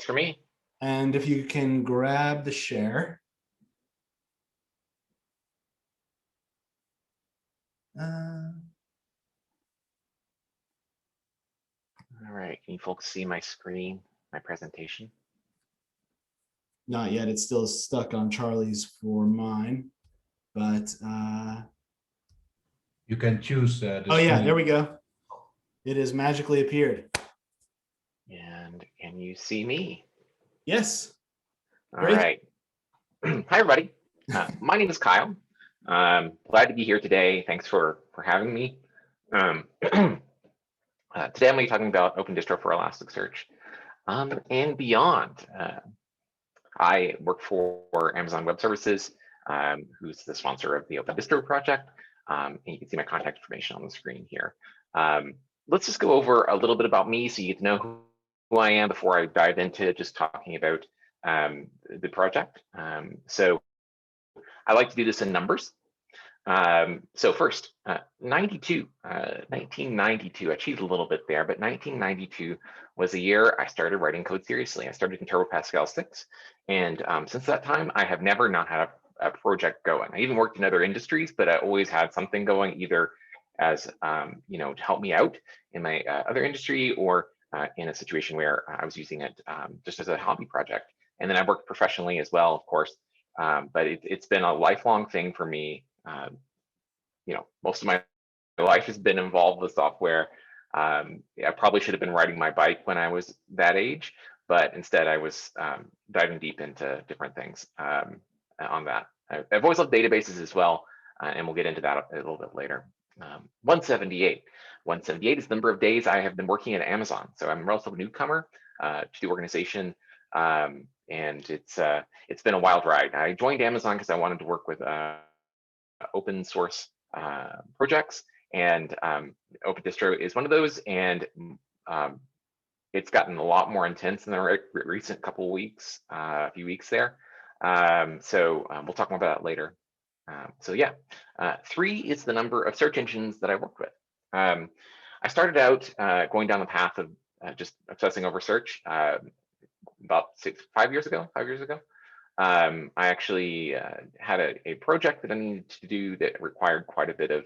Works for me. And if you can grab the share. All right, can you folks see my screen, my presentation? Not yet, it's still stuck on Charlie's for mine, but you can choose oh yeah, there we go. It has magically appeared. And can you see me? Yes. All right. Hi, everybody. My name is Kyle. Glad to be here today. Thanks for having me. Today I'm going to be talking about Open Distro for Elasticsearch and beyond. I work for Amazon Web Services, who's the sponsor of the Open Distro project. And you can see my contact information on the screen here. Let's just go over a little bit about me so you can know who I am before I dive into just talking about the project. So I like to do this in numbers. So first, 1992, I cheated a little bit there, but 1992 was the year I started writing code seriously. I started in Turbo Pascal 6, and since that time, I have never not had a project going. I even worked in other industries, but I always had something going, either as to help me out in my other industry, or in a situation where I was using it just as a hobby project. And then I worked professionally as well, of course, but it's been a lifelong thing for me. Most of my life has been involved with software. I probably should have been riding my bike when I was that age, but instead I was diving deep into different things on that. I've always loved databases as well, and we'll get into that a little bit later. 178. 178 is the number of days I have been working at Amazon. So I'm a relative newcomer to the organization, and it's been a wild ride. I joined Amazon because I wanted to work with open source projects, and Open Distro is one of those, and it's gotten a lot more intense in the recent couple of weeks, a few weeks there. So we'll talk more about that later. So yeah, 3 is the number of search engines that I worked with. I started out going down the path of just obsessing over search about 5 years ago. I actually had a project that I needed to do that required quite a bit of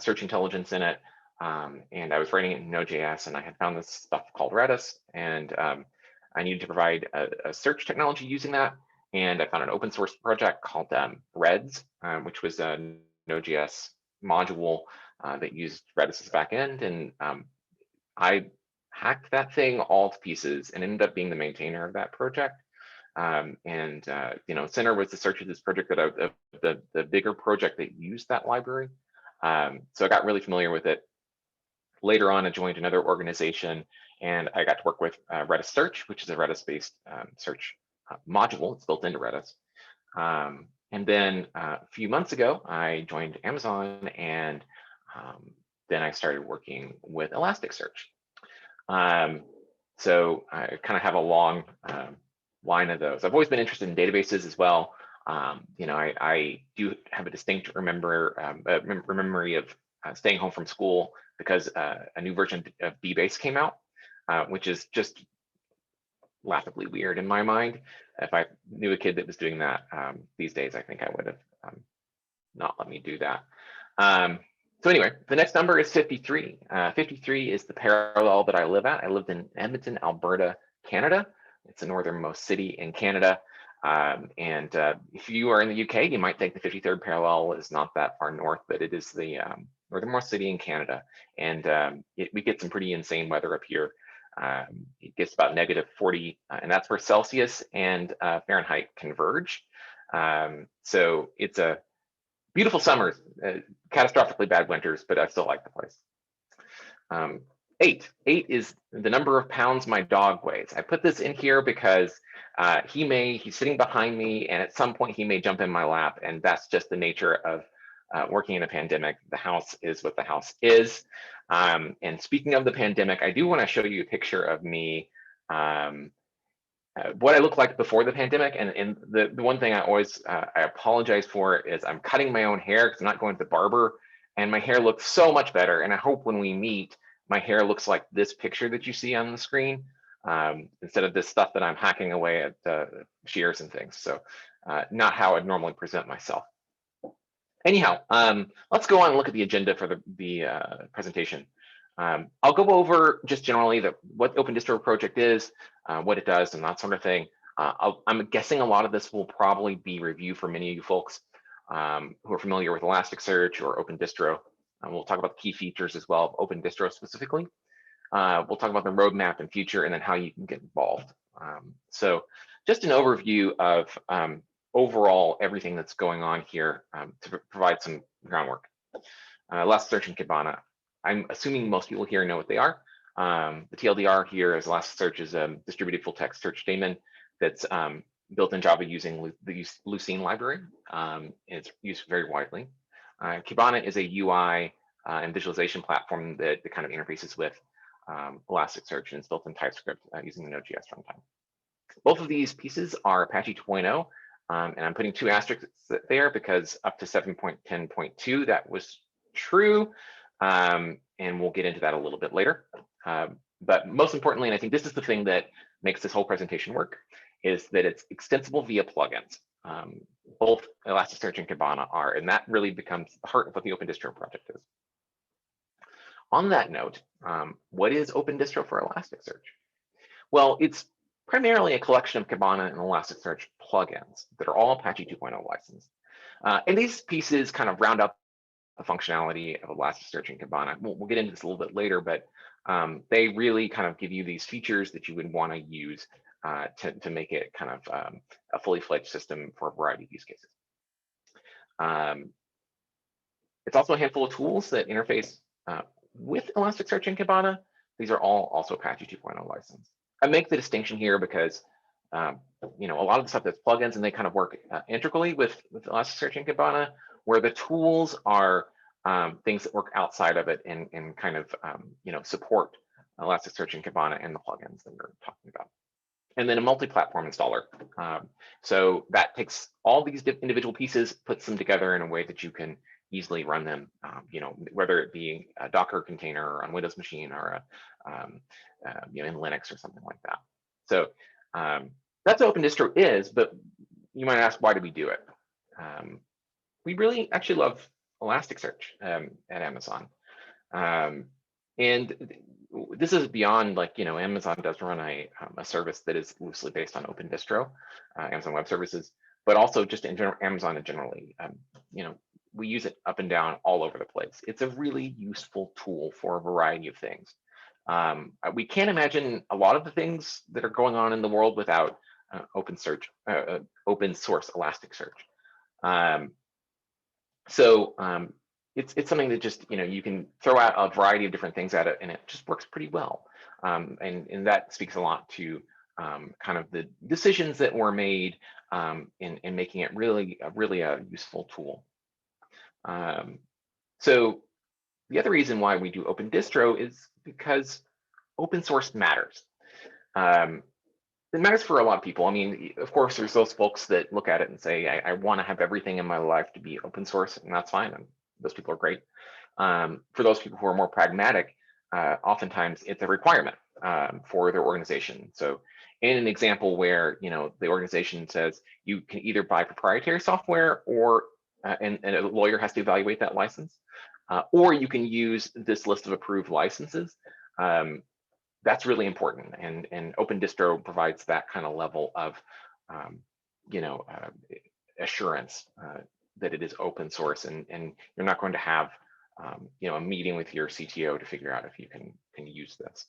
search intelligence in it. And I was writing it in Node.js, and I had found this stuff called Redis, and I needed to provide a search technology using that. And I found an open source project called Reds, which was a Node.js module that used Redis as a backend. And I hacked that thing all to pieces and ended up being the maintainer of that project. Center was the search of this project that the bigger project that used that library. So I got really familiar with it. Later on, I joined another organization, and I got to work with Redis Search, which is a Redis-based search module. It's built into Redis. And then a few months ago, I joined Amazon, and then I started working with Elasticsearch. So I kind of have a long line of those. I've always been interested in databases as well. I do have a distinct memory of staying home from school because a new version of DBase came out, which is just laughably weird in my mind. If I knew a kid that was doing that these days, I think I would have not let me do that. So anyway, the next number is 53. 53 is the parallel that I live at. I lived in Edmonton, Alberta, Canada. It's the northernmost city in Canada. If you are in the UK, you might think the 53rd parallel is not that far north, but it is the northernmost city in Canada. And we get some pretty insane weather up here. It gets about -40, and that's where Celsius and Fahrenheit converge. So it's a beautiful summers, catastrophically bad winters, but I still like the place. 8 is the number of pounds my dog weighs. I put this in here because he's sitting behind me, and at some point he may jump in my lap, and that's just the nature of working in a pandemic. The house is what the house is. And speaking of the pandemic, I do want to show you a picture of me, what I look like before the pandemic. And the one thing I always I apologize for is I'm cutting my own hair because I'm not going to the barber, and my hair looks so much better. And I hope when we meet, my hair looks like this picture that you see on the screen. instead of this stuff that I'm hacking away at shears and things. So not how I'd normally present myself. Anyhow, let's go on and look at the agenda for the presentation. I'll go over just generally what the Open Distro project is, what it does, and that sort of thing. I'm guessing a lot of this will probably be review for many of you folks who are familiar with Elasticsearch or Open Distro. We'll talk about the key features as well of Open Distro specifically. We'll talk about the roadmap and future, and then how you can get involved. So just an overview of overall everything that's going on here to provide some groundwork. Elasticsearch and Cabana. I'm assuming most people here know what they are. The TLDR here is Elasticsearch is a distributed full text search daemon that's built in Java using the Lucine library. It's used very widely. Cabana is a UI and visualization platform that kind of interfaces with Elasticsearch, and it's built in TypeScript using the Node.js runtime. Both of these pieces are Apache 2.0, and I'm putting 2 asterisks there because up to 7.10.2 that was true, and we'll get into that a little bit later. But most importantly, and I think this is the thing that makes this whole presentation work, is that it's extensible via plugins. Both Elasticsearch and Cabana are, and that really becomes the heart of what the Open Distro project is. On that note, what is Open Distro for Elasticsearch? Well, it's primarily a collection of Cabana and Elasticsearch plugins that are all Apache 2.0 licensed. And these pieces kind of round up the functionality of Elasticsearch and Cabana. We'll get into this a little bit later, but they really kind of give you these features that you would want to use to make it kind of a fully fledged system for a variety of use cases. It's also a handful of tools that interface with Elasticsearch and Cabana. These are all also Apache 2.0 licensed. I make the distinction here because you know, a lot of the stuff that's plugins and they kind of work integrally with Elasticsearch and Cabana, where the tools are things that work outside of it and kind of you know, support Elasticsearch and Cabana and the plugins that we're talking about. And then a multi-platform installer. So that takes all these individual pieces, puts them together in a way that you can easily run them, you know, whether it be a Docker container or on Windows machine or you know, in Linux or something like that. So that's what Open Distro is, but you might ask, why do we do it? We really actually love Elasticsearch at Amazon. And this is beyond, like, you know, Amazon does run a service that is loosely based on Open Distro, Amazon Web Services, but also just in general, Amazon generally, you know, we use it up and down all over the place. It's a really useful tool for a variety of things. We can't imagine a lot of the things that are going on in the world without open source Elasticsearch. It's something that just, you know, you can throw out a variety of different things at it and it just works pretty well. And that speaks a lot to kind of the decisions that were made in making it really a useful tool. So the other reason why we do Open Distro is because open source matters. It matters for a lot of people. I mean, of course, there's those folks that look at it and say, I want to have everything in my life to be open source, and that's fine. And those people are great. For those people who are more pragmatic, oftentimes it's a requirement for their organization. So in an example where, you know, the organization says you can either buy proprietary software or and a lawyer has to evaluate that license, or you can use this list of approved licenses. That's really important, and Open Distro provides that kind of level of, you know, assurance that it is open source, and you're not going to have, you know, a meeting with your CTO to figure out if you can use this.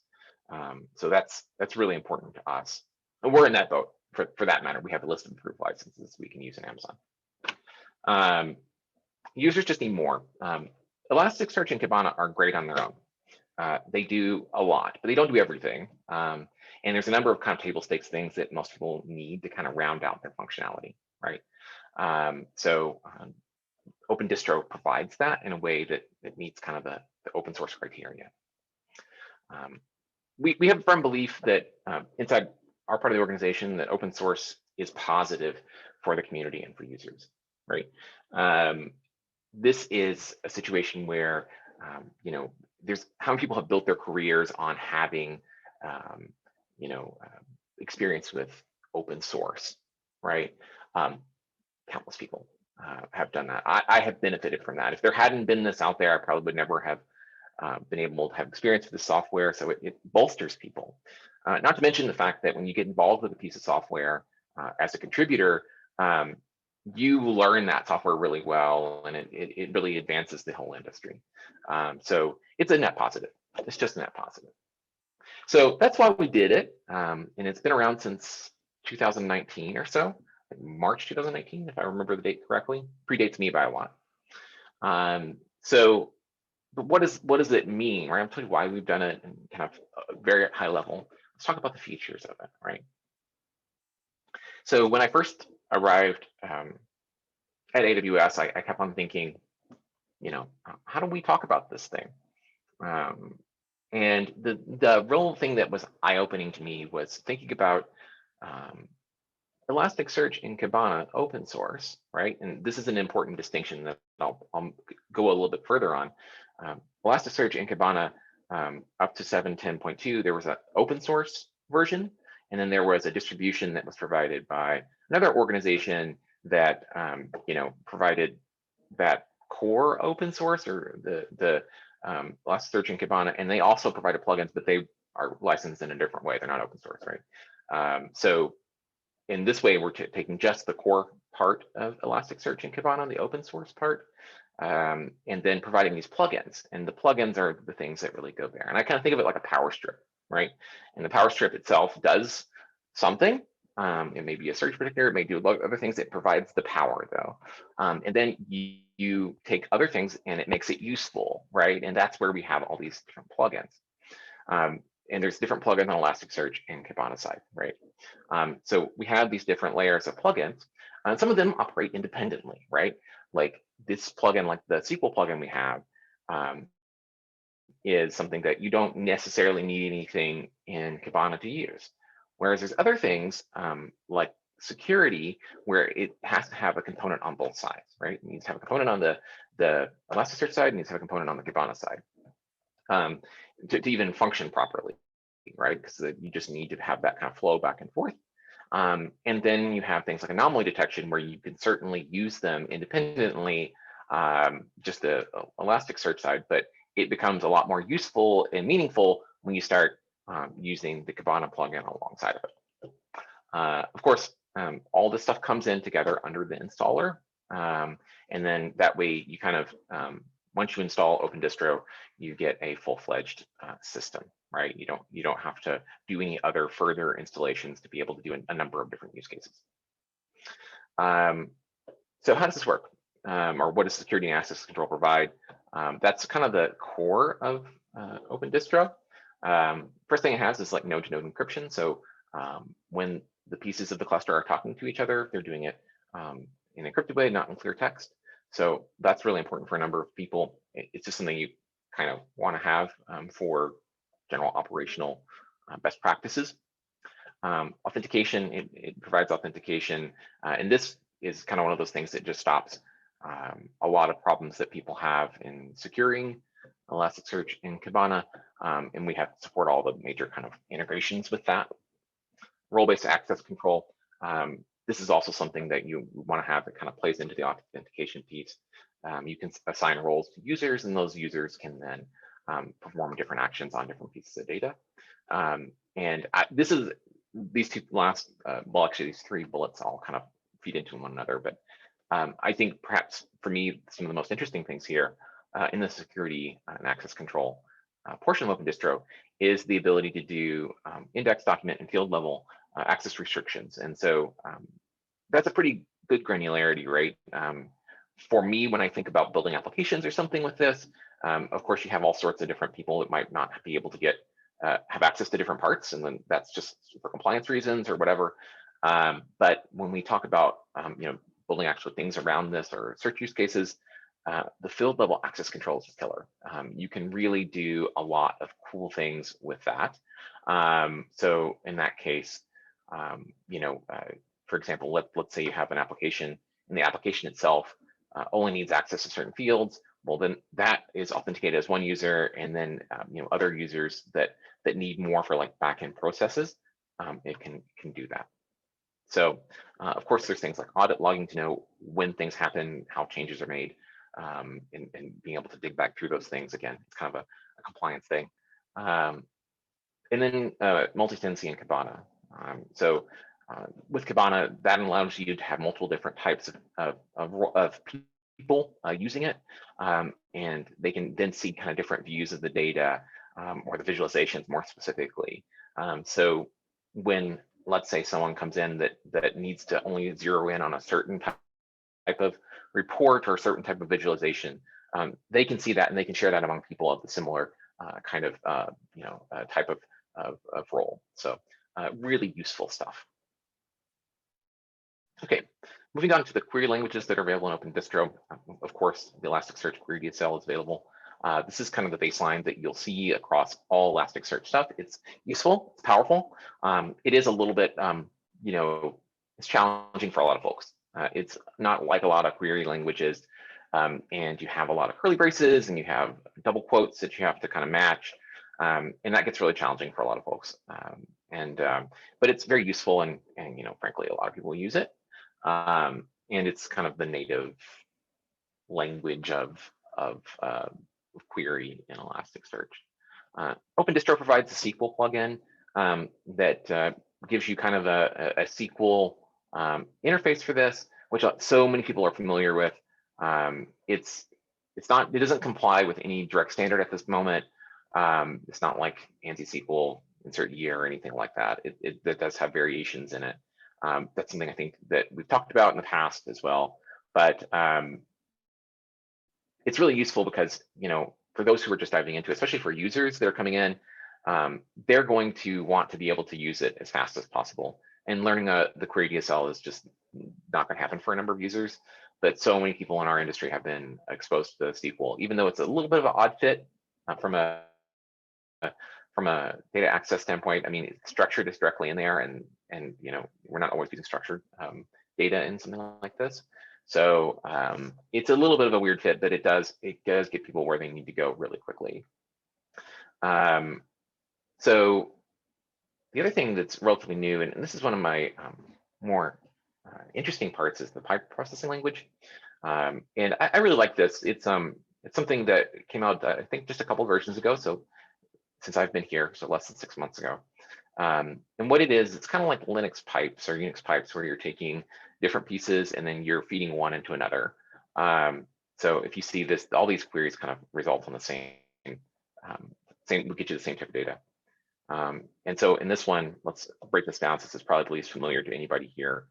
So that's really important to us, and we're in that boat. For that matter, we have a list of approved licenses we can use in Amazon. Users just need more. Elasticsearch and Cabana are great on their own. They do a lot, but they don't do everything. And there's a number of kind of table stakes things that most people need to kind of round out their functionality, right? Open Distro provides that in a way that meets kind of the open source criteria. We have a firm belief that inside our part of the organization that open source is positive for the community and for users, right? This is a situation where, you know, there's how many people have built their careers on having, experience with open source, right? Countless people have done that. I have benefited from that. If there hadn't been this out there, I probably would never have been able to have experience with the software. So it bolsters people. Not to mention the fact that when you get involved with a piece of software as a contributor, you learn that software really well, and it really advances the whole industry. So it's a net positive. It's just a net positive. So that's why we did it. And it's been around since 2019 or so, like March 2019, if I remember the date correctly. Predates me by a lot. But what does it mean, right? I'll tell you why we've done it in kind of a very high level. Let's talk about the features of it, right? So when I first arrived at AWS, I kept on thinking, how do we talk about this thing? And the real thing that was eye-opening to me was thinking about Elasticsearch and Cabana open source, right? And this is an important distinction that I'll go a little bit further on. Elasticsearch and Cabana up to 7.10.2, there was an open source version, and then there was a distribution that was provided by another organization that provided that core open source, or the Elasticsearch and Cabana, and they also provided plugins, but they are licensed in a different way. They're not open source, right? So in this way, we're taking just the core part of Elasticsearch and Cabana, the open source part, and then providing these plugins. And the plugins are the things that really go there. And I kind of think of it like a power strip, right? And the power strip itself does something. It may be a search predictor, it may do other things. It provides the power, though. And then you take other things and it makes it useful, right? And that's where we have all these different plugins. And there's different plugins on Elasticsearch and Cabana side, right? So we have these different layers of plugins, and some of them operate independently, right? Like this plugin, like the SQL plugin we have, is something that you don't necessarily need anything in Cabana to use. Whereas there's other things like security, where it has to have a component on both sides, right? It needs to have a component on the Elasticsearch side, it needs to have a component on the Cabana side. To even function properly, right? Because you just need to have that kind of flow back and forth. And then you have things like anomaly detection, where you can certainly use them independently, just the Elasticsearch side, but it becomes a lot more useful and meaningful when you start using the Cabana plugin alongside of it. Of course, all this stuff comes in together under the installer. And then that way you kind of, once you install Open Distro, you get a full-fledged system, right? You don't have to do any other further installations to be able to do a number of different use cases. So how does this work? Or what does security and access control provide? That's kind of the core of Open Distro. First thing it has is like node-to-node encryption. So when the pieces of the cluster are talking to each other, they're doing it in an encrypted way, not in clear text. So that's really important for a number of people. It's just something you kind of want to have for general operational best practices. Authentication, it provides authentication. And this is kind of one of those things that just stops a lot of problems that people have in securing Elasticsearch and Cabana. And we have to support all the major kind of integrations with that. Role-based access control. This is also something that you want to have that kind of plays into the authentication piece. You can assign roles to users, and those users can then perform different actions on different pieces of data. These two last, well, actually these three bullets all kind of feed into one another. But I think perhaps for me, some of the most interesting things here in the security and access control portion of Open Distro is the ability to do index, document, and field level access restrictions. And so that's a pretty good granularity, right? For me, when I think about building applications or something with this, of course, you have all sorts of different people that might not be able to get have access to different parts, and then that's just for compliance reasons or whatever. But when we talk about building actual things around this or search use cases, the field level access control is a killer. You can really do a lot of cool things with that. So in that case, for example, let's say you have an application and the application itself only needs access to certain fields. Well, then that is authenticated as one user, and then other users that need more for like backend processes it can do that. So of course, there's things like audit logging to know when things happen, how changes are made, and being able to dig back through those things. Again, it's kind of a compliance thing. And then multi-tenancy and Cabana. With Cabana, that allows you to have multiple different types of people using it, and they can then see kind of different views of the data or the visualizations more specifically. So when, let's say, someone comes in that needs to only zero in on a certain type of report or a certain type of visualization, they can see that and they can share that among people of the similar kind of type of role. So really useful stuff. Okay, moving on to the query languages that are available in Open Distro. Of course, the Elasticsearch query DSL is available. This is kind of the baseline that you'll see across all Elasticsearch stuff. It's useful, it's powerful. It is a little bit, it's challenging for a lot of folks. It's not like a lot of query languages, and you have a lot of curly braces and you have double quotes that you have to kind of match, and that gets really challenging for a lot of folks. But it's very useful, and frankly, a lot of people use it. And it's kind of the native language of query in Elasticsearch. Open Distro provides a SQL plugin that gives you kind of a SQL interface for this, which so many people are familiar with. It doesn't comply with any direct standard at this moment. It's not like ANSI SQL insert year or anything like that. It does have variations in it. That's something I think that we've talked about in the past as well, but it's really useful because, for those who are just diving into it, especially for users that are coming in, they're going to want to be able to use it as fast as possible. And learning the query DSL is just not going to happen for a number of users, but so many people in our industry have been exposed to SQL, even though it's a little bit of an odd fit from a data access standpoint. I mean, structured is directly in there, and we're not always using structured data in something like this. So it's a little bit of a weird fit, but it does get people where they need to go really quickly. So the other thing that's relatively new, and this is one of my more interesting parts, is the pipe processing language. And I really like this. It's something that came out, I think, just a couple versions ago. So since I've been here, so less than 6 months ago. And what it is, it's kind of like Linux pipes or Unix pipes, where you're taking different pieces and then you're feeding one into another. So if you see this, all these queries kind of result on the same, will get you the same type of data. And so in this one, let's break this down since it's probably least familiar to anybody here.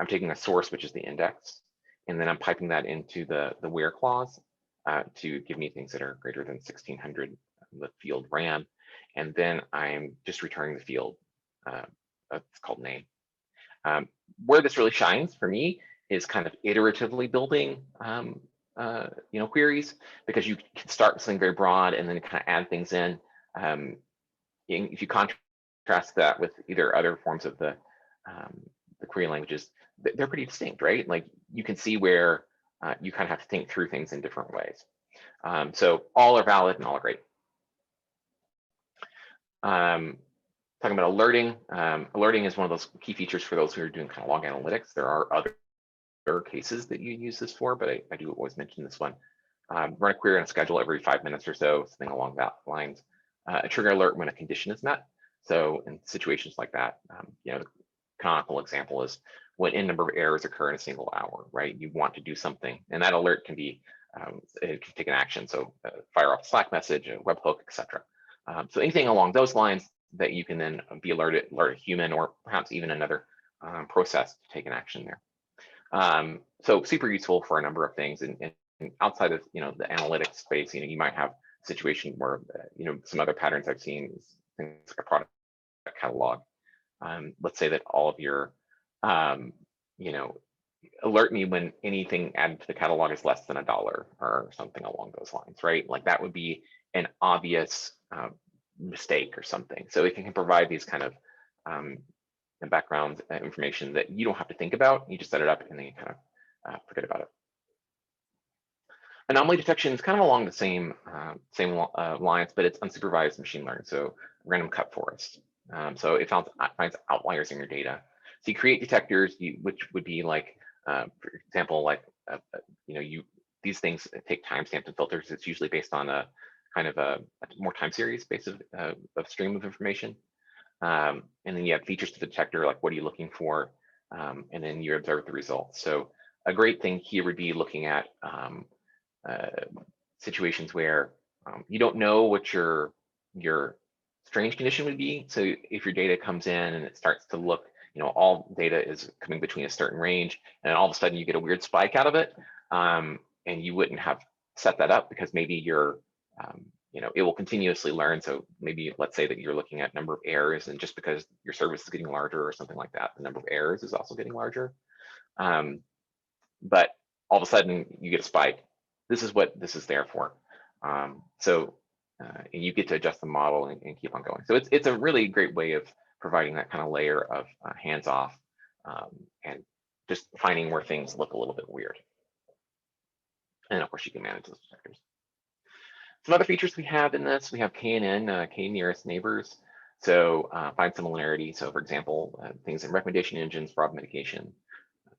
I'm taking a source, which is the index, and then I'm piping that into the where clause to give me things that are greater than 1600, the field ran. And then I'm just returning the field that's called name. Where this really shines for me is kind of iteratively building queries, because you can start with something very broad and then kind of add things in. If you contrast that with either other forms of the query languages, they're pretty distinct, right? Like you can see where you kind of have to think through things in different ways. So all are valid and all are great. Talking about alerting. Alerting is one of those key features for those who are doing kind of log analytics. There are other cases that you use this for, but I do always mention this one. Run a query on a schedule every 5 minutes or so, something along that lines. A trigger alert when a condition is met. So in situations like that, the canonical example is when n number of errors occur in a single hour, right? You want to do something, and that alert can be, it can take an action. So fire off a Slack message, a webhook, etc. So anything along those lines that you can then be alert a human or perhaps even another process to take an action there. So super useful for a number of things. And outside of the analytics space, you might have a situation where some other patterns I've seen is things like a product catalog. Let's say that all of your alert me when anything added to the catalog is less than $1 or something along those lines, right? Like that would be an obvious mistake or something. So it can provide these kind of background information that you don't have to think about. You just set it up and then you kind of forget about it. Anomaly detection is kind of along the same lines, but it's unsupervised machine learning. So random cut forest. So it finds outliers in your data. So you create detectors, which would be like, for example, like these things take timestamps and filters. It's usually based on a kind of a more time series based of stream of information. And then you have features to the detector, like what are you looking for, and then you observe the results. So a great thing here would be looking at situations where you don't know what your strange condition would be. So if your data comes in and it starts to look, all data is coming between a certain range, and all of a sudden you get a weird spike out of it, and you wouldn't have set that up because maybe you're, it will continuously learn. So maybe let's say that you're looking at number of errors, and just because your service is getting larger or something like that, the number of errors is also getting larger. But all of a sudden you get a spike. This is what this is there for. And you get to adjust the model and keep on going. So it's a really great way of providing that kind of layer of hands-off and just finding where things look a little bit weird. And of course, you can manage those detectors. Some other features we have in this, we have KNN, K nearest neighbors. So find similarity. So for example, things in recommendation engines, fraud mitigation,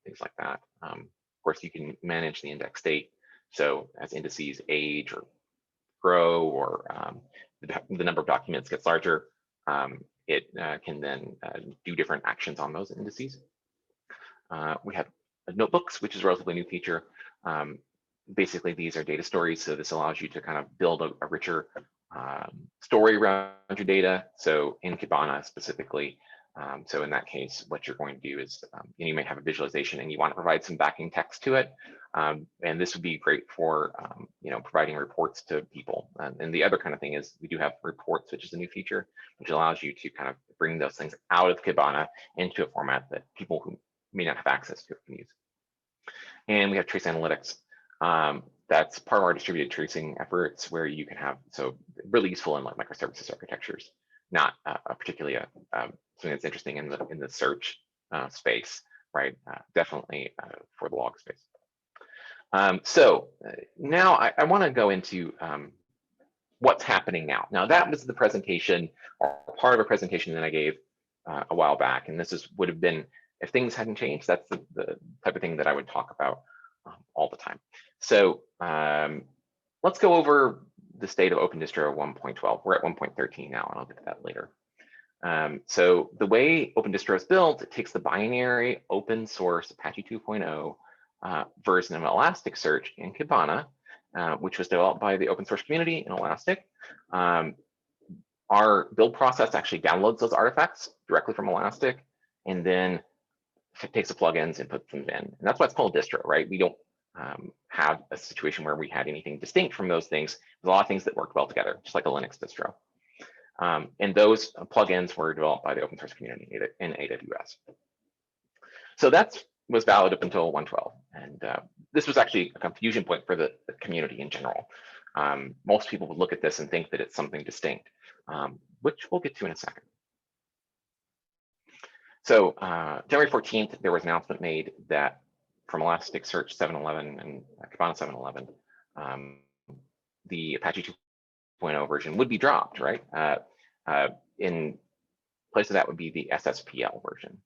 things like that. Of course, you can manage the index state. So as indices age or grow, or the number of documents gets larger, it can then do different actions on those indices. We have notebooks, which is a relatively new feature. Basically, these are data stories, so this allows you to kind of build a richer story around your data. So in Cabana specifically, so in that case, what you're going to do is you may have a visualization and you want to provide some backing text to it. And this would be great for providing reports to people. And the other kind of thing is we do have reports, which is a new feature, which allows you to kind of bring those things out of Cabana into a format that people who may not have access to can use. And we have trace analytics. That's part of our distributed tracing efforts, where you can have, so really useful in like microservices architectures, not particularly something that's interesting in the search space, right? Definitely for the log space. So now I want to go into what's happening now. Now that was the presentation, or part of a presentation that I gave a while back, and this would have been, if things hadn't changed, that's the type of thing that I would talk about all the time. So let's go over the state of Open Distro 1.12. We're at 1.13 now, and I'll get to that later. So the way Open Distro is built, it takes the binary open source Apache 2.0 version of Elasticsearch in Cabana, which was developed by the open source community in Elastic. Our build process actually downloads those artifacts directly from Elastic, and then it takes the plugins and puts them in. And that's why it's called distro, right? We don't have a situation where we had anything distinct from those things. There's a lot of things that worked well together, just like a Linux distro. And those plugins were developed by the open source community in AWS. So that was valid up until 1.12. And this was actually a confusion point for the community in general. Most people would look at this and think that it's something distinct, which we'll get to in a second. So January 14th, there was an announcement made that from Elasticsearch 7.11 and Cabana 7.11, the Apache 2.0 version would be dropped, right? In place of that would be the SSPL version.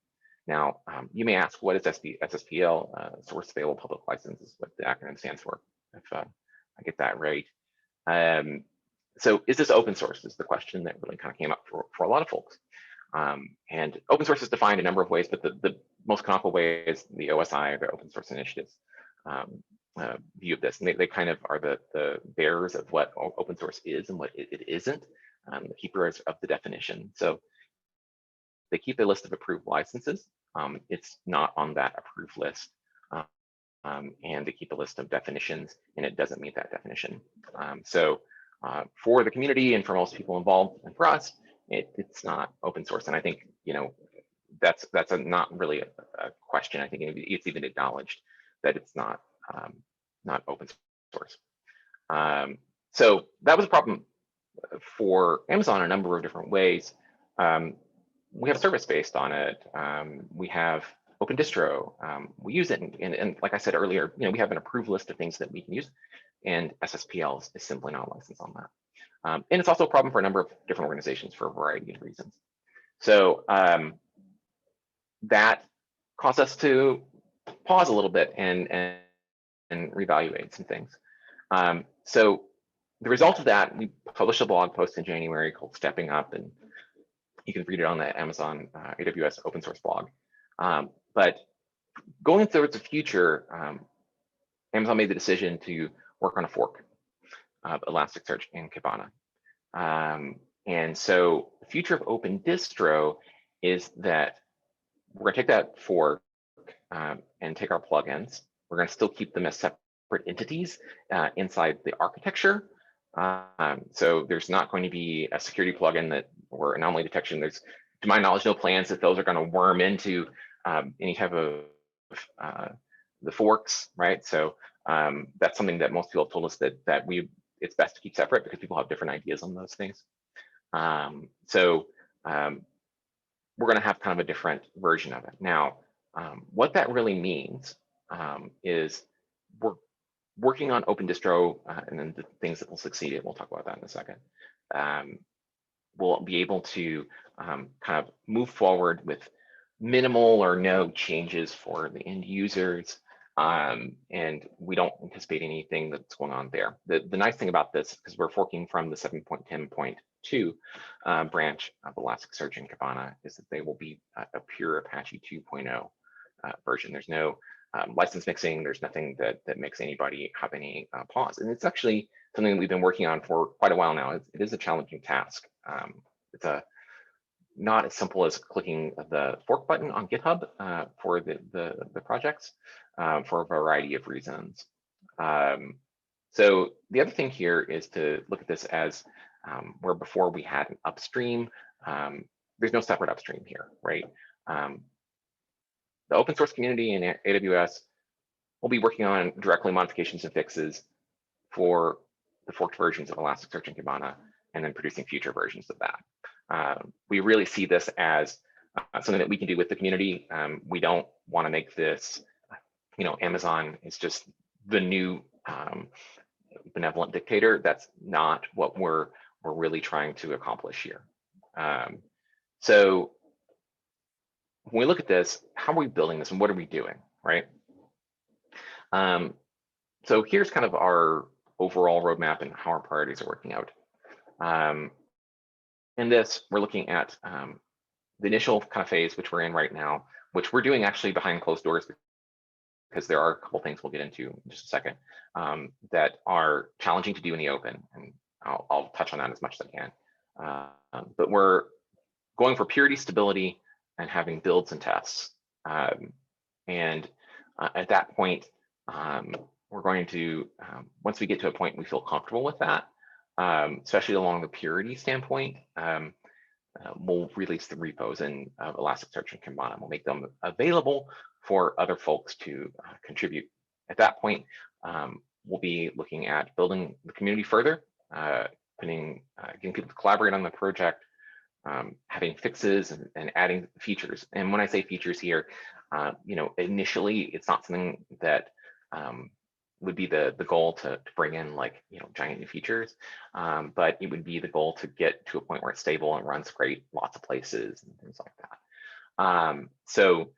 Now, you may ask, what is SSPL? Source Available Public License is what the acronym stands for, if I get that right. So is this open source is the question that really kind of came up for a lot of folks. And open source is defined a number of ways, but the most canonical way is the OSI, or the Open Source Initiatives view of this. And they kind of are the bearers of what open source is and what it isn't, the keepers of the definition. So they keep a list of approved licenses. It's not on that approved list. And they keep a list of definitions, and it doesn't meet that definition. So for the community and for most people involved, and for us, it's not open source. And I think, that's not really a question. I think it's even acknowledged that it's not open source. So that was a problem for Amazon in a number of different ways. We have service based on it. We have Open Distro. We use it, and like I said earlier, we have an approved list of things that we can use, and SSPL is simply not licensed on that. And it's also a problem for a number of different organizations for a variety of reasons. So that caused us to pause a little bit and reevaluate some things. So the result of that, we published a blog post in January called Stepping Up, and you can read it on the Amazon AWS open source blog. But going towards the future, Amazon made the decision to work on a fork of Elasticsearch and Cabana. And so the future of Open Distro is that we're going to take that fork and take our plugins. We're going to still keep them as separate entities inside the architecture. So there's not going to be a security plugin that or anomaly detection. There's, to my knowledge, no plans that those are going to worm into any type of the forks, right? So that's something that most people have told us that it's best to keep separate because people have different ideas on those things. So we're going to have kind of a different version of it. Now, what that really means is we're working on Open Distro and then the things that will succeed. And we'll talk about that in a second. We'll be able to kind of move forward with minimal or no changes for the end users. And we don't anticipate anything that's going on there. The nice thing about this, because we're forking from the 7.10.2 branch of Elasticsearch and Cabana, is that they will be a pure Apache 2.0 version. There's no license mixing. There's nothing that makes anybody have any pause. And it's actually something that we've been working on for quite a while now. It is a challenging task. It's not as simple as clicking the fork button on GitHub for the projects for a variety of reasons. So the other thing here is to look at this as where before we had an upstream, there's no separate upstream here, right? The open source community in AWS will be working on directly modifications and fixes for the forked versions of Elasticsearch and Cabana, and then producing future versions of that. We really see this as something that we can do with the community. We don't want to make this, Amazon is just the new benevolent dictator. That's not what we're really trying to accomplish here. So when we look at this, how are we building this and what are we doing, right? So here's kind of our overall roadmap and how our priorities are working out. In this, we're looking at the initial kind of phase, which we're in right now, which we're doing actually behind closed doors because there are a couple things we'll get into in just a second that are challenging to do in the open. And I'll touch on that as much as I can. But we're going for purity, stability, and having builds and tests. And at that point, we're going to, once we get to a point we feel comfortable with that, especially along the purity standpoint, we'll release the repos in Elasticsearch and Cabana. We'll make them available for other folks to contribute. At that point, we'll be looking at building the community further, getting people to collaborate on the project, having fixes and adding features. And when I say features here, initially it's not something that would be the goal to bring in giant new features, but it would be the goal to get to a point where it's stable and runs great, lots of places and things like that. So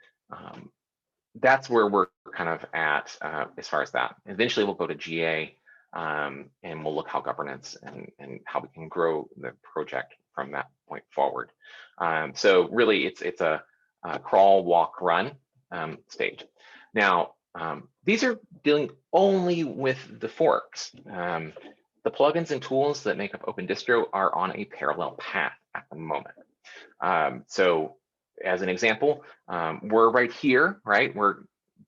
that's where we're kind of at as far as that. Eventually we'll go to GA and we'll look how governance and how we can grow the project from that point forward. So really it's a crawl, walk, run stage. Now, these are dealing only with the forks. The plugins and tools that make up Open Distro are on a parallel path at the moment. So as an example, we're right here, right? We're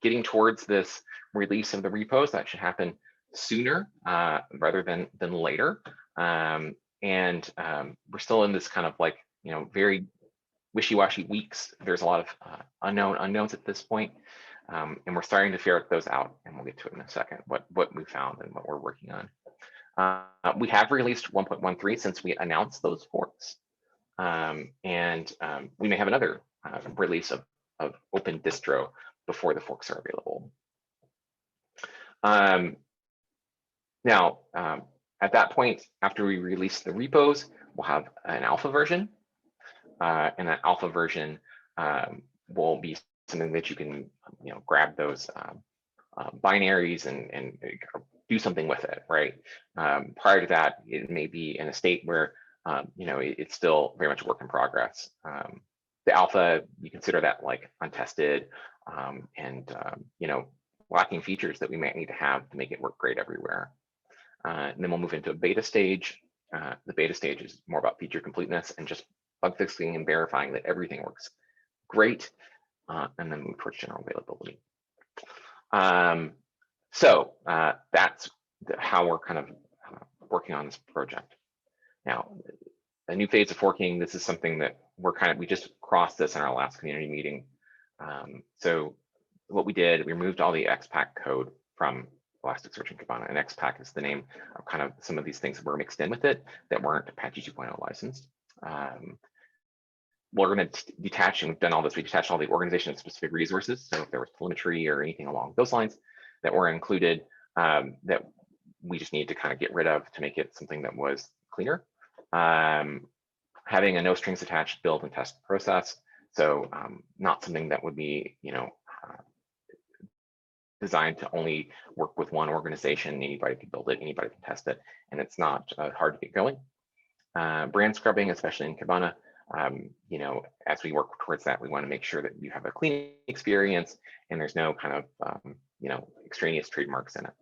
getting towards this release of the repos. That should happen sooner rather than later. And we're still in this kind of very wishy-washy weeks. There's a lot of unknowns at this point. And we're starting to ferret those out, and we'll get to it in a second, what we found and what we're working on. We have released 1.13 since we announced those forks. And we may have another release of Open Distro before the forks are available. Now, at that point, after we release the repos, we'll have an alpha version. and that alpha version will be something that you can, grab those binaries and do something with it, right? Prior to that, it may be in a state where, it's still very much a work in progress. The alpha, you consider that like untested and, lacking features that we might need to have to make it work great everywhere. And then we'll move into a beta stage. The beta stage is more about feature completeness and just bug fixing and verifying that everything works great, and then move towards general availability. So that's how we're kind of working on this project. Now, a new phase of forking, this is something that we just crossed this in our last community meeting. So what we did, we removed all the XPack code from Elasticsearch and Cabana, and XPack is the name of kind of some of these things that were mixed in with it that weren't Apache 2.0 licensed. We're going to detach, and we've done all this, we detached all the organization specific resources. So if there was telemetry or anything along those lines that were included that we just need to kind of get rid of to make it something that was cleaner. Having a no strings attached build and test process. So not something that would be, designed to only work with one organization. Anybody can build it, anybody can test it, and it's not hard to get going. Brand scrubbing, especially in Cabana, as we work towards that, we want to make sure that you have a clean experience and there's no kind of, extraneous trademarks in it.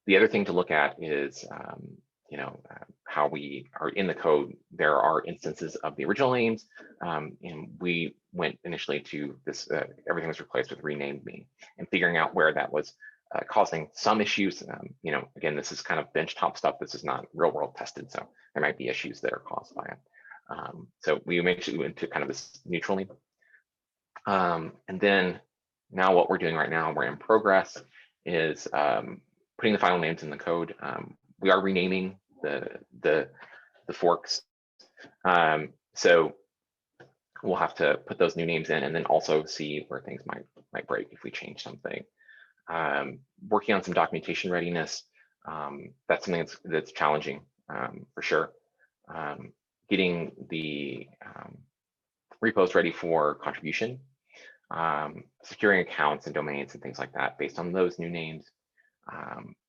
The other thing to look at is, how we are in the code. There are instances of the original names, and we went initially to this, everything was replaced with renamed me, and figuring out where that was causing some issues. Again, this is kind of benchtop stuff. This is not real world tested, so there might be issues that are caused by it. So we went to kind of this neutral name. And then now what we're doing right now, we're in progress, is putting the final names in the code. We are renaming the forks. So we'll have to put those new names in and then also see where things might break if we change something. Working on some documentation readiness. That's something that's challenging for sure. Getting the repos ready for contribution, securing accounts and domains and things like that based on those new names.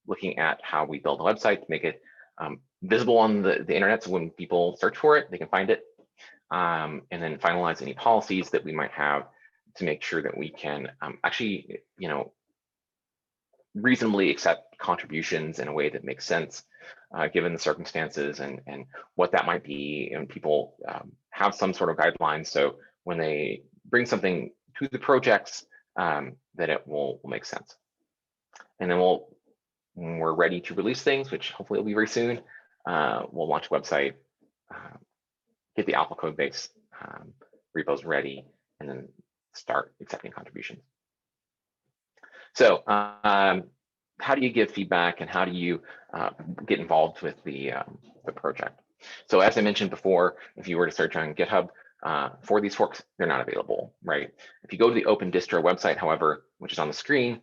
Looking at how we build a website to make it visible on the internet, so when people search for it, they can find it. And then finalize any policies that we might have to make sure that we can actually, reasonably accept contributions in a way that makes sense, given the circumstances and what that might be. And people have some sort of guidelines, so when they bring something to the projects, that it will make sense. And then when we're ready to release things, which hopefully will be very soon, we'll launch a website, get the alpha code base repos ready, and then start accepting contributions. So how do you give feedback and how do you get involved with the project? So as I mentioned before, if you were to search on GitHub for these forks, they're not available, right? If you go to the Open Distro website, however, which is on the screen,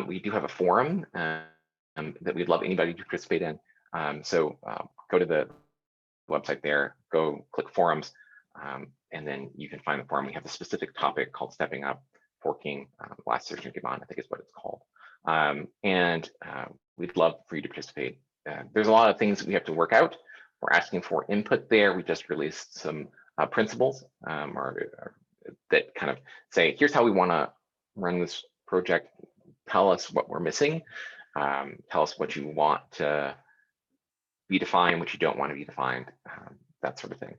we do have a forum that we'd love anybody to participate in. So go to the website there, go click forums, and then you can find the forum. We have a specific topic called Stepping Up Forking, Elasticsearch and Cabana, I think is what it's called. And we'd love for you to participate. There's a lot of things that we have to work out. We're asking for input there. We just released some principles or that kind of say, here's how we want to run this project. Tell us what we're missing. Tell us what you want to be defined, what you don't want to be defined, that sort of thing.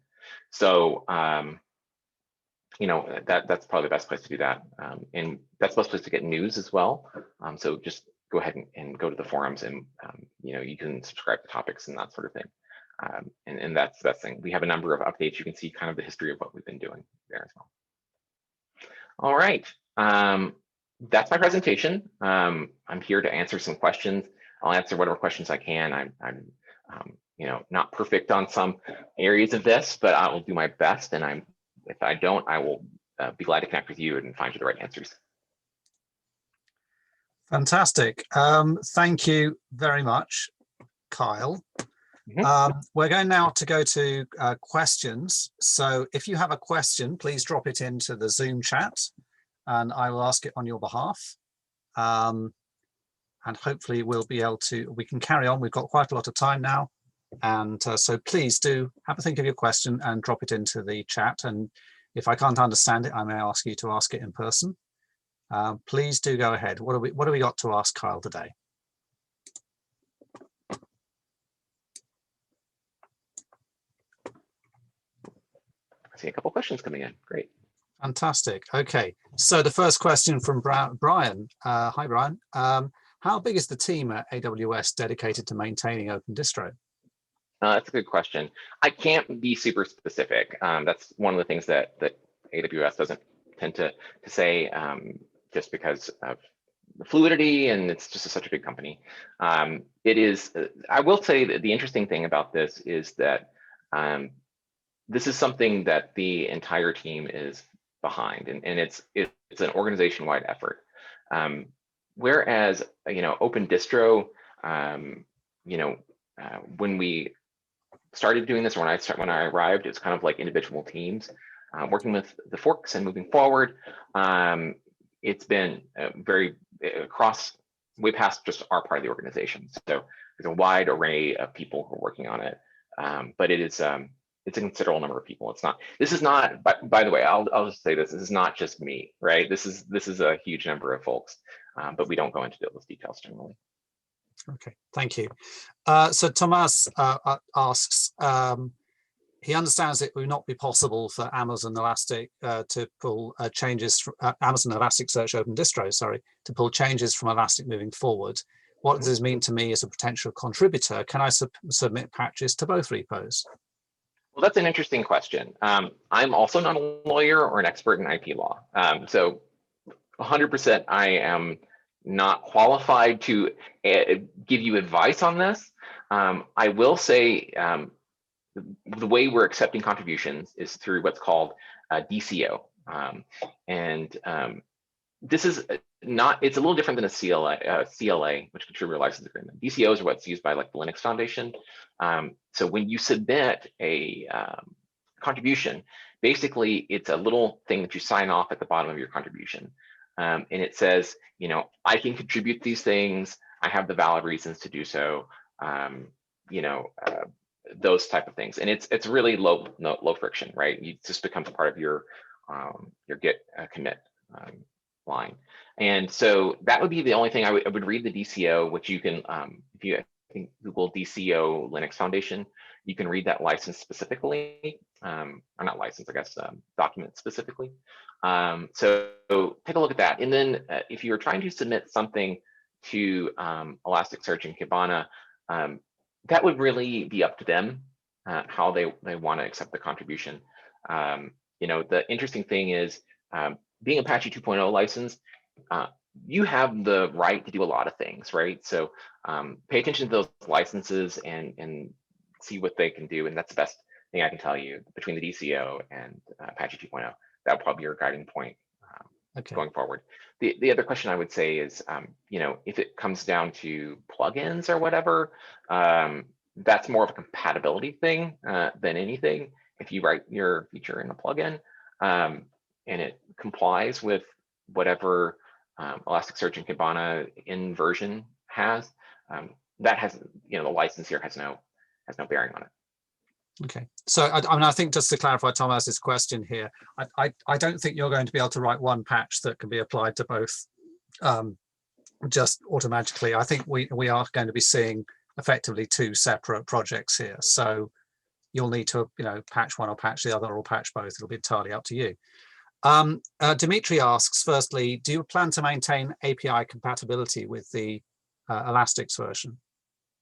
So, that's probably the best place to do that. And that's the best place to get news as well. So just go ahead and go to the forums and, you can subscribe to topics and that sort of thing. And that's the best thing. We have a number of updates. You can see kind of the history of what we've been doing there as well. All right. That's my presentation. I'm here to answer some questions. I'll answer whatever questions I can. I'm not perfect on some areas of this, but I will do my best. And if I don't, I will be glad to connect with you and find you the right answers. Fantastic. Thank you very much, Kyle. We're going now to go to questions. So if you have a question, please drop it into the Zoom chat and I will ask it on your behalf. And hopefully we can carry on. We've got quite a lot of time now. And so please do have a think of your question and drop it into the chat. And if I can't understand it, I may ask you to ask it in person. Please do go ahead. What do we got to ask Kyle today? I see a couple questions coming in. Great. Fantastic. Okay. So the first question from Brian. Hi, Brian. How big is the team at AWS dedicated to maintaining Open Distro? That's a good question. I can't be super specific. That's one of the things that AWS doesn't tend to say, just because of the fluidity, and it's just such a big company. It is. I will say that the interesting thing about this is that this is something that the entire team is behind, and it's an organization-wide effort. Whereas Open Distro, when we started doing this, when I arrived, it's kind of like individual teams working with the forks and moving forward. It's been very way past just our part of the organization. So there's a wide array of people who are working on it, but it's a considerable number of people. This is not, by the way, I'll just say this is not just me, right? This is a huge number of folks, but we don't go into those details generally. Okay, thank you. So Thomas asks, he understands it will not be possible for Amazon Elastic to pull changes from Amazon Elasticsearch Open Distro, to pull changes from Elastic moving forward. What does this mean to me as a potential contributor? Can I submit patches to both repos? Well, that's an interesting question. I'm also not a lawyer or an expert in IP law. So 100% I am not qualified to give you advice on this. I will say the way we're accepting contributions is through what's called DCO. This is it's a little different than a CLA, which contributor license agreement. DCOs are what's used by like the Linux Foundation. So when you submit a contribution, basically it's a little thing that you sign off at the bottom of your contribution. And it says, I can contribute these things. I have the valid reasons to do so. Those type of things, and it's really low friction, right? It just becomes part of your Git commit line, and so that would be the only thing I would read the DCO, which you can if you Google DCO Linux Foundation, you can read that license specifically, or not license, I guess, document specifically. So take a look at that, and then if you're trying to submit something to Elasticsearch and Cabana, that would really be up to them, how they want to accept the contribution. The interesting thing is, being Apache 2.0 license, you have the right to do a lot of things, right? So pay attention to those licenses and see what they can do. And that's the best thing I can tell you between the DCO and Apache 2.0. That would probably be your guiding point going forward. The other question I would say is, if it comes down to plugins or whatever, that's more of a compatibility thing than anything. If you write your feature in a plugin and it complies with whatever Elasticsearch and Cabana in version has, that has, the license here has no bearing on it. Okay, so I think just to clarify Thomas's question here, I don't think you're going to be able to write one patch that can be applied to both just automatically. I think we are going to be seeing effectively two separate projects here. So you'll need to patch one or patch the other or patch both. It'll be entirely up to you. Dimitri asks, firstly, do you plan to maintain API compatibility with the Elastic's version?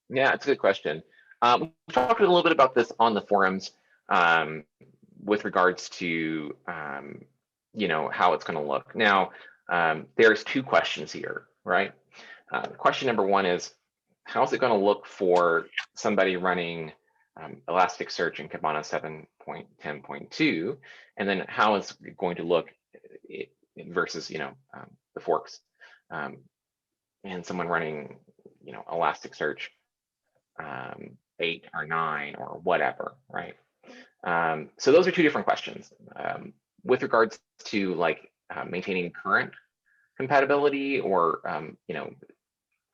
Yeah, it's a good question. We talked a little bit about this on the forums with regards to how it's going to look. Now, there's two questions here, right? Question number one is, how is it going to look for somebody running Elasticsearch in Cabana 7.10.2, and then how is it going to look versus the forks and someone running Elasticsearch 8 or 9 or whatever, right? So those are two different questions. With regards to like maintaining current compatibility, or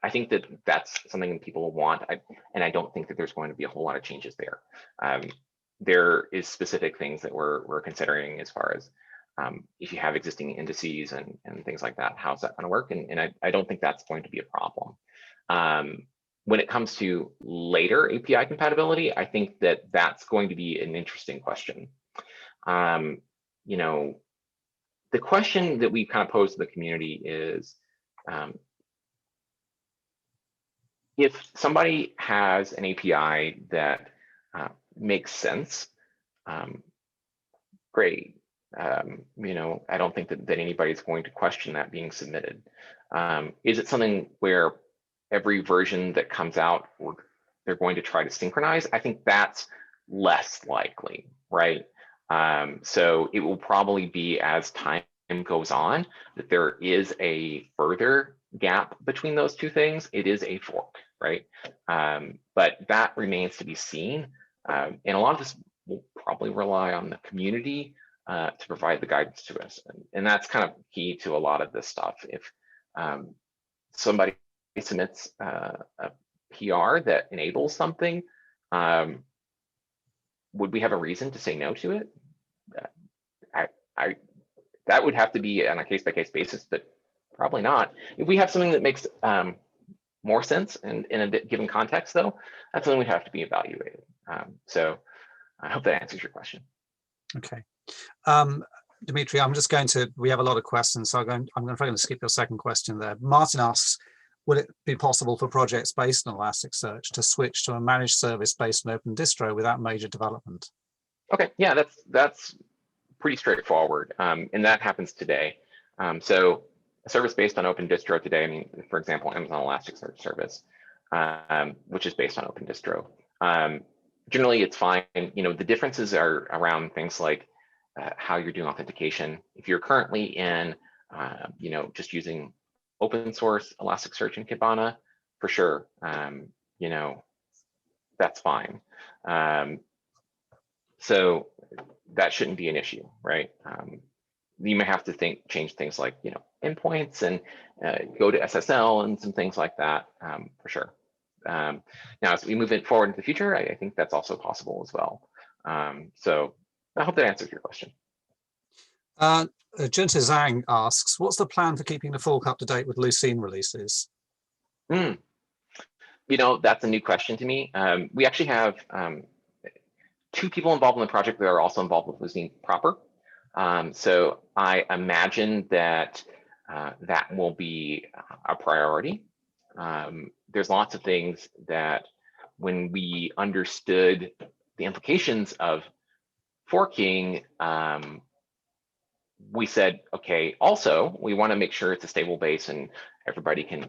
I think that that's something people want, and I don't think that there's going to be a whole lot of changes there. There is specific things that we're considering as far as if you have existing indices and things like that, how's that going to work? And I don't think that's going to be a problem. When it comes to later API compatibility, I think that that's going to be an interesting question. The question that we kind of posed to the community is, if somebody has an API that makes sense, great. I don't think that anybody's going to question that being submitted. Is it something where every version that comes out, they're going to try to synchronize? I think that's less likely, right? So it will probably be, as time goes on, that there is a further gap between those two things. It is a fork, right? But that remains to be seen. And a lot of this will probably rely on the community to provide the guidance to us. And that's kind of key to a lot of this stuff. If somebody submits a PR that enables something, would we have a reason to say no to it? That would have to be on a case-by-case basis, but probably not. If we have something that makes more sense in a given context, though, that's something would have to be evaluated. So I hope that answers your question. Okay. Dimitri, we have a lot of questions, so I'm going to skip your second question there. Martin asks, would it be possible for projects based on Elasticsearch to switch to a managed service based on Open Distro without major development? Okay, yeah, that's pretty straightforward, and that happens today. So a service based on Open Distro today, I mean, for example, Amazon Elasticsearch service, which is based on Open Distro. Generally, it's fine. The differences are around things like how you're doing authentication. If you're currently in, just using open source Elasticsearch and Cabana, for sure, that's fine. So that shouldn't be an issue, right? You may have to change things like, endpoints and go to SSL and some things like that, for sure. Now, as we move it forward into the future, I think that's also possible as well. So I hope that answers your question. Junta Zhang asks, what's the plan for keeping the fork up to date with Lucine releases? That's a new question to me. We actually have 2 people involved in the project that are also involved with Lucine proper. So I imagine that that will be a priority. There's lots of things that when we understood the implications of forking, we said, okay, also, we want to make sure it's a stable base and everybody can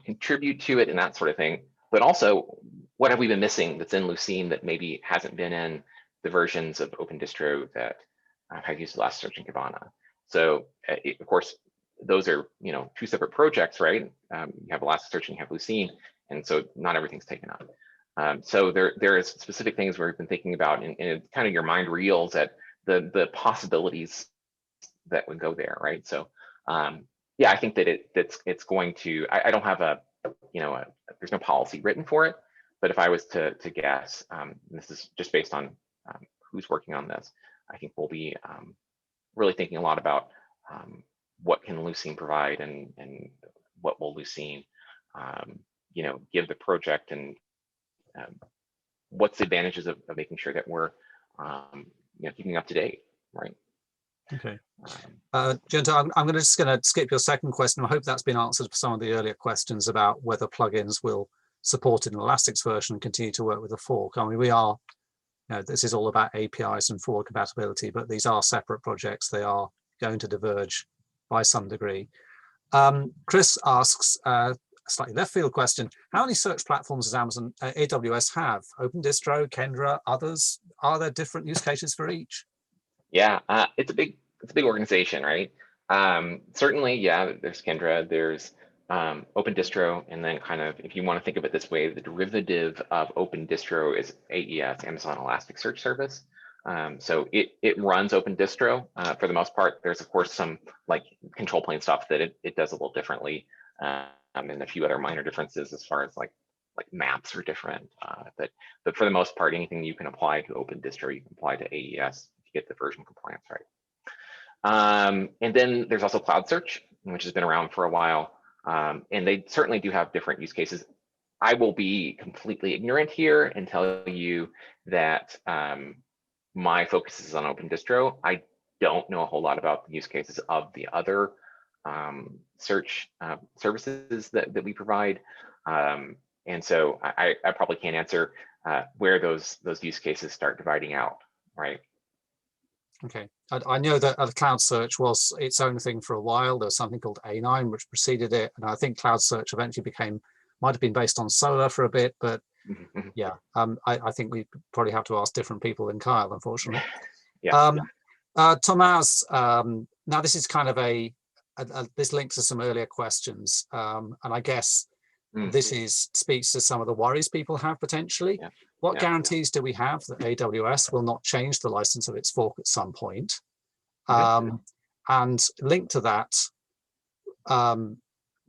contribute to it and that sort of thing. But also, what have we been missing that's in Lucine that maybe hasn't been in the versions of Open Distro that have used Elasticsearch and Cabana? So, of course, those are 2 separate projects, right? You have Elasticsearch and you have Lucine, and so not everything's taken up. So there is specific things where we've been thinking about, and kind of your mind reels at the possibilities that would go there, right? So yeah, I think that it's going to. I don't have there's no policy written for it, but if I was to guess, this is just based on who's working on this, I think we'll be really thinking a lot about what can Lucine provide and what will Lucine give the project, and what's the advantages of making sure that we're keeping up to date, right? Okay. Junta, I'm just going to skip your second question. I hope that's been answered for some of the earlier questions about whether plugins will support an Elasticsearch version and continue to work with a fork. I mean, we are, this is all about APIs and forward compatibility, but these are separate projects. They are going to diverge by some degree. Chris asks a slightly left field question. How many search platforms does Amazon AWS have? Open Distro, Kendra, others? Are there different use cases for each? Yeah, it's a big organization, right? Certainly, yeah, there's Kendra, there's Open Distro, and then kind of, if you want to think of it this way, the derivative of Open Distro is AES, Amazon Elasticsearch Service. So it runs Open Distro for the most part. There's of course some like control plane stuff that it does a little differently, and a few other minor differences as far as like maps are different. But for the most part, anything you can apply to Open Distro, you can apply to AES to get the version compliance right. And then there's also Cloud Search, which has been around for a while. And they certainly do have different use cases. I will be completely ignorant here and tell you that my focus is on Open Distro. I don't know a whole lot about the use cases of the other search services that we provide. And so I probably can't answer where those use cases start dividing out, right? Okay, I know that Cloud Search was its own thing for a while. There was something called A9, which preceded it. And I think Cloud Search eventually might have been based on Solar for a bit, but yeah, I think we probably have to ask different people than Kyle, unfortunately. Yeah. Thomas, now this is kind of this links to some earlier questions. And I guess this speaks to some of the worries people have potentially. Yeah. What guarantees do we have that AWS will not change the license of its fork at some point? And linked to that,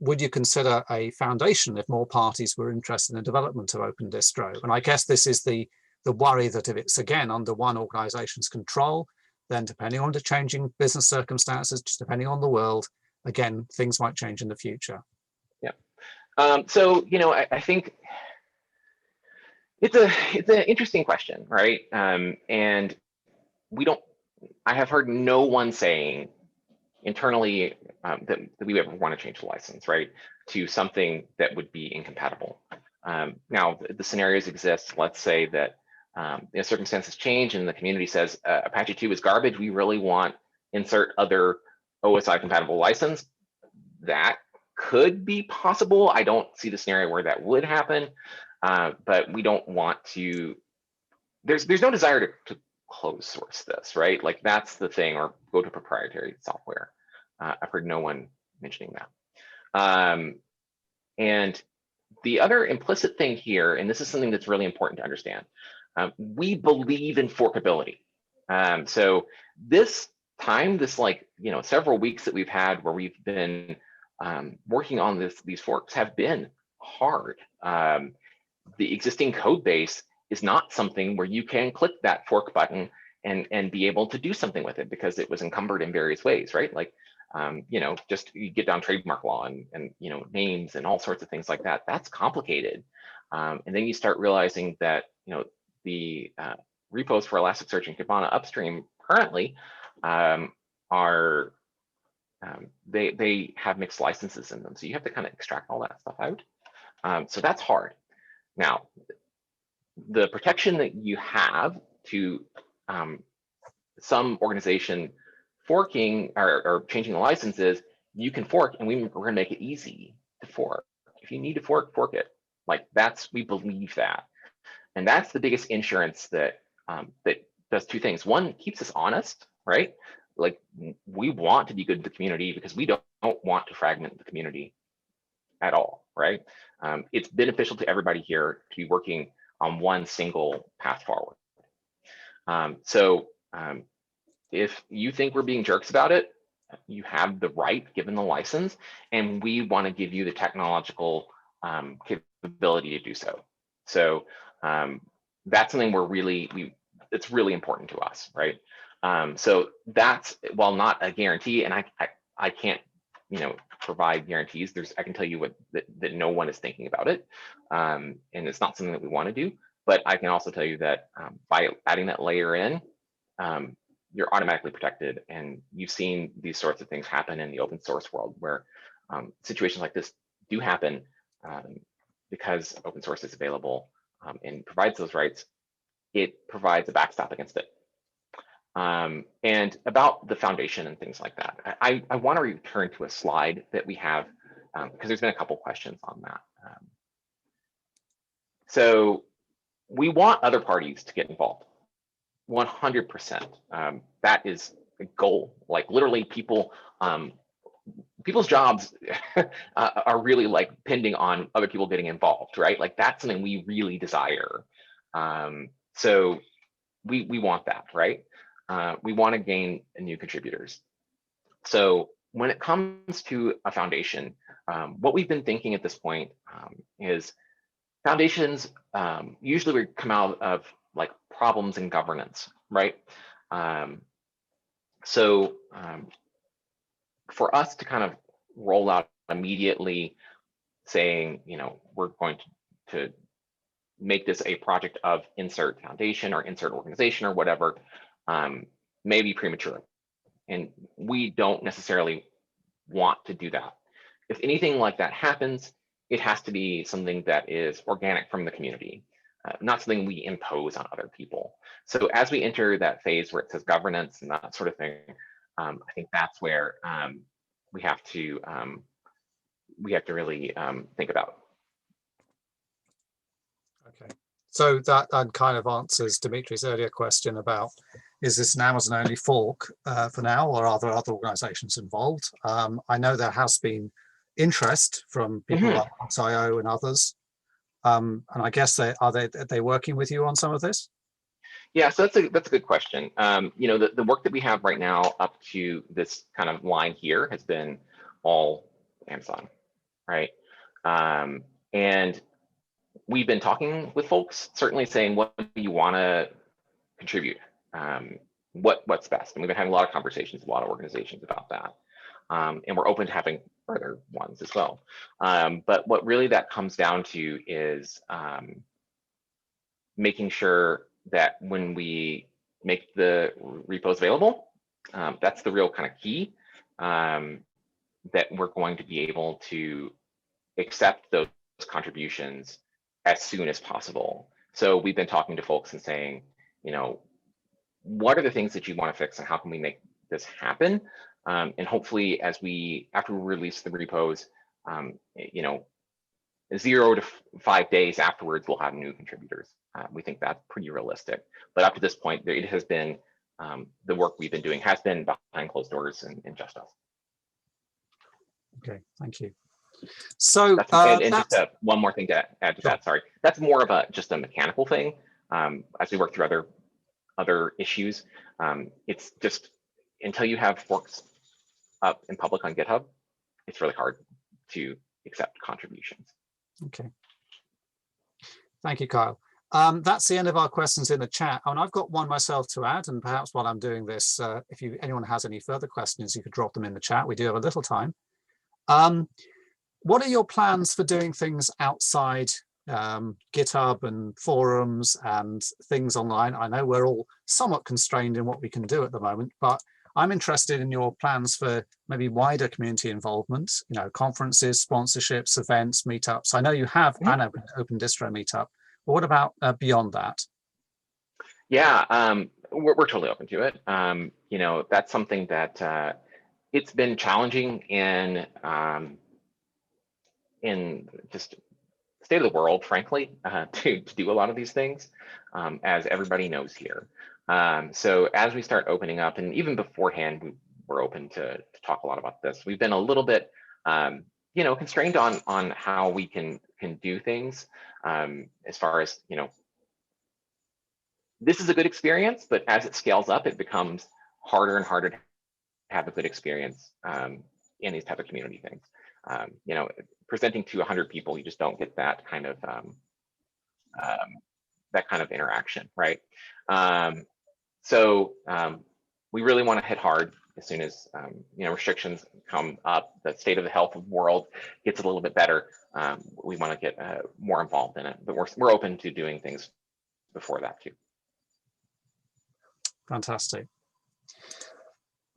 would you consider a foundation if more parties were interested in the development of Open Distro? And I guess this is the worry that if it's again under one organization's control, then depending on the changing business circumstances, just depending on the world, again, things might change in the future. Yeah. So, I think it's an interesting question, right? And I have heard no one saying internally that we ever want to change the license, right, to something that would be incompatible. Now, the scenarios exist. Let's say that circumstances change and the community says Apache 2 is garbage. We really want insert other OSI compatible license. That could be possible. I don't see the scenario where that would happen, but we don't want to. There's no desire to close source this, right? Like that's the thing, or go to proprietary software. I've heard no one mentioning that. And the other implicit thing here, and this is something that's really important to understand, we believe in forkability. So this several weeks that we've had where we've been working on these forks have been hard. The existing code base is not something where you can click that fork button and be able to do something with it because it was encumbered in various ways, right? Like, just you get down trademark law and names and all sorts of things like that. That's complicated. And then you start realizing that, the repos for Elasticsearch and Cabana upstream currently they have mixed licenses in them. So you have to kind of extract all that stuff out. So that's hard. Now, the protection that you have to some organization forking or changing the licenses, you can fork, and we're going to make it easy to fork. If you need to fork it. Like we believe that, and that's the biggest insurance that does two things. One, keeps us honest, right? Like we want to be good to the community because we don't want to fragment the community at all, right? It's beneficial to everybody here to be working on one single path forward. So if you think we're being jerks about it, you have the right, given the license, and we want to give you the technological capability to do so. So that's something it's really important to us, right? So that's, while not a guarantee, and I can't provide guarantees. I can tell you that no one is thinking about it, and it's not something that we want to do. But I can also tell you that by adding that layer in, you're automatically protected. And you've seen these sorts of things happen in the open source world where situations like this do happen because open source is available and provides those rights. It provides a backstop against it. And about the foundation and things like that, I want to return to a slide that we have because there's been a couple questions on that. So we want other parties to get involved. 100%. That is a goal. Like literally, people people's jobs are really like pending on other people getting involved, right? Like that's something we really desire. So we want that, right? We want to gain new contributors. So when it comes to a foundation, what we've been thinking at this point is foundations usually would come out of like problems in governance, right? So for us to kind of roll out immediately saying, you know, we're going to make this a project of insert foundation or insert organization or whatever, may be premature. And we don't necessarily want to do that. If anything like that happens, it has to be something that is organic from the community, not something we impose on other people. So as we enter that phase where it says governance and that sort of thing, I think that's where we have to really think about. Okay, so that kind of answers Dimitri's earlier question about, is this an Amazon only fork for now, or are there other organizations involved? I know there has been interest from people like Box.io and others. And I guess are they working with you on some of this? Yeah, so that's a good question. You know, the work that we have right now up to this kind of line here has been all Amazon, right? And we've been talking with folks, certainly saying, what do you want to contribute? What's best? And we've been having a lot of conversations with a lot of organizations about that. And we're open to having further ones as well. But what really that comes down to is making sure that when we make the repos available, that's the real kind of key, that we're going to be able to accept those contributions as soon as possible. So we've been talking to folks and saying, you know, what are the things that you want to fix and how can we make this happen? And hopefully after we release the repos, you know, 0 to 5 days afterwards, we'll have new contributors. We think that's pretty realistic. But up to this point, it has been, the work we've been doing has been behind closed doors and just us. Okay, thank you. So and just one more thing to add to that, sorry. That's more of just a mechanical thing. As we work through other issues, it's just until you have forks up in public on GitHub, it's really hard to accept contributions. Okay. Thank you, Kyle. That's the end of our questions in the chat. And I've got one myself to add, and perhaps while I'm doing this, if anyone has any further questions, you could drop them in the chat. We do have a little time. What are your plans for doing things outside GitHub and forums and things online? I know we're all somewhat constrained in what we can do at the moment, but I'm interested in your plans for maybe wider community involvement, you know, conferences, sponsorships, events, meetups. I know you have an Open Distro meetup, but what about beyond that? Yeah, we're totally open to it. You know, that's something that it's been challenging in just state of the world, frankly, to do a lot of these things, as everybody knows here. So as we start opening up, and even beforehand, we're open to talk a lot about this. We've been a little bit, you know, constrained on how we can do things, as far as, you know, this is a good experience, but as it scales up, it becomes harder and harder to have a good experience in these type of community things. You know, presenting to 100 people, you just don't get that kind of interaction, right? So we really want to hit hard as soon as you know, restrictions come up, the state of the health of the world gets a little bit better. We want to get more involved in it, but we're open to doing things before that too. Fantastic.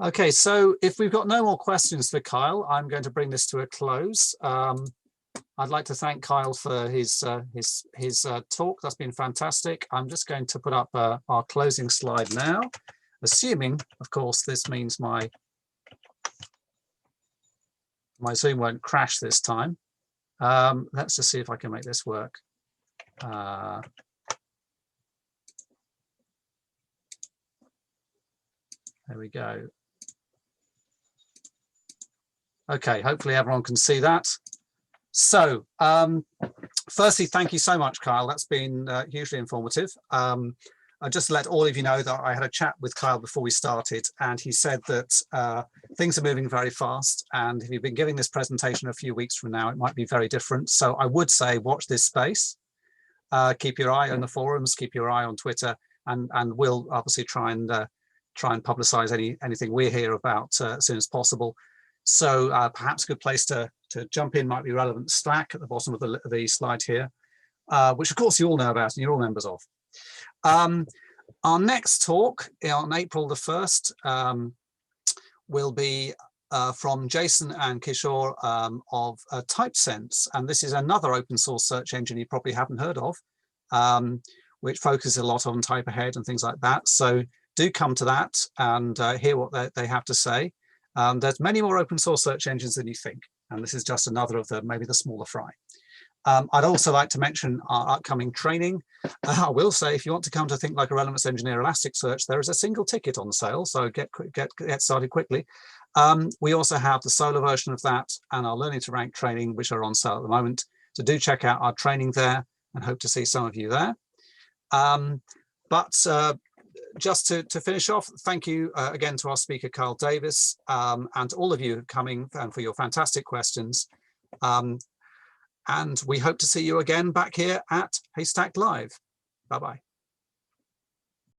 Okay, so if we've got no more questions for Kyle, I'm going to bring this to a close. I'd like to thank Kyle for his talk. That's been fantastic. I'm just going to put up our closing slide now, assuming, of course, this means my Zoom won't crash this time. Let's just see if I can make this work. There we go. Okay, hopefully everyone can see that. So firstly, thank you so much, Kyle. That's been hugely informative. Just to let all of you know that I had a chat with Kyle before we started, and he said that things are moving very fast. And if you've been giving this presentation a few weeks from now, it might be very different. So I would say watch this space. Keep your eye on the forums, keep your eye on Twitter, and we'll obviously try and publicize anything we hear about as soon as possible. So perhaps a good place to jump in might be relevant Slack at the bottom of the slide here, which of course you all know about and you're all members of. Our next talk on April the 1st will be from Jason and Kishore of TypeSense, and this is another open source search engine you probably haven't heard of, which focuses a lot on type ahead and things like that. So do come to that and hear what they have to say. There's many more open source search engines than you think, and this is just another of maybe the smaller fry. I'd also like to mention our upcoming training. I will say, if you want to come to Think Like a Relevance Engineer Elasticsearch, there is a single ticket on sale, so get started quickly. We also have the solo version of that and our Learning to Rank training, which are on sale at the moment. So do check out our training there, and hope to see some of you there. Just to finish off, thank you again to our speaker, Carl Davis, and to all of you coming and for your fantastic questions. And we hope to see you again back here at Haystack Live. Bye-bye.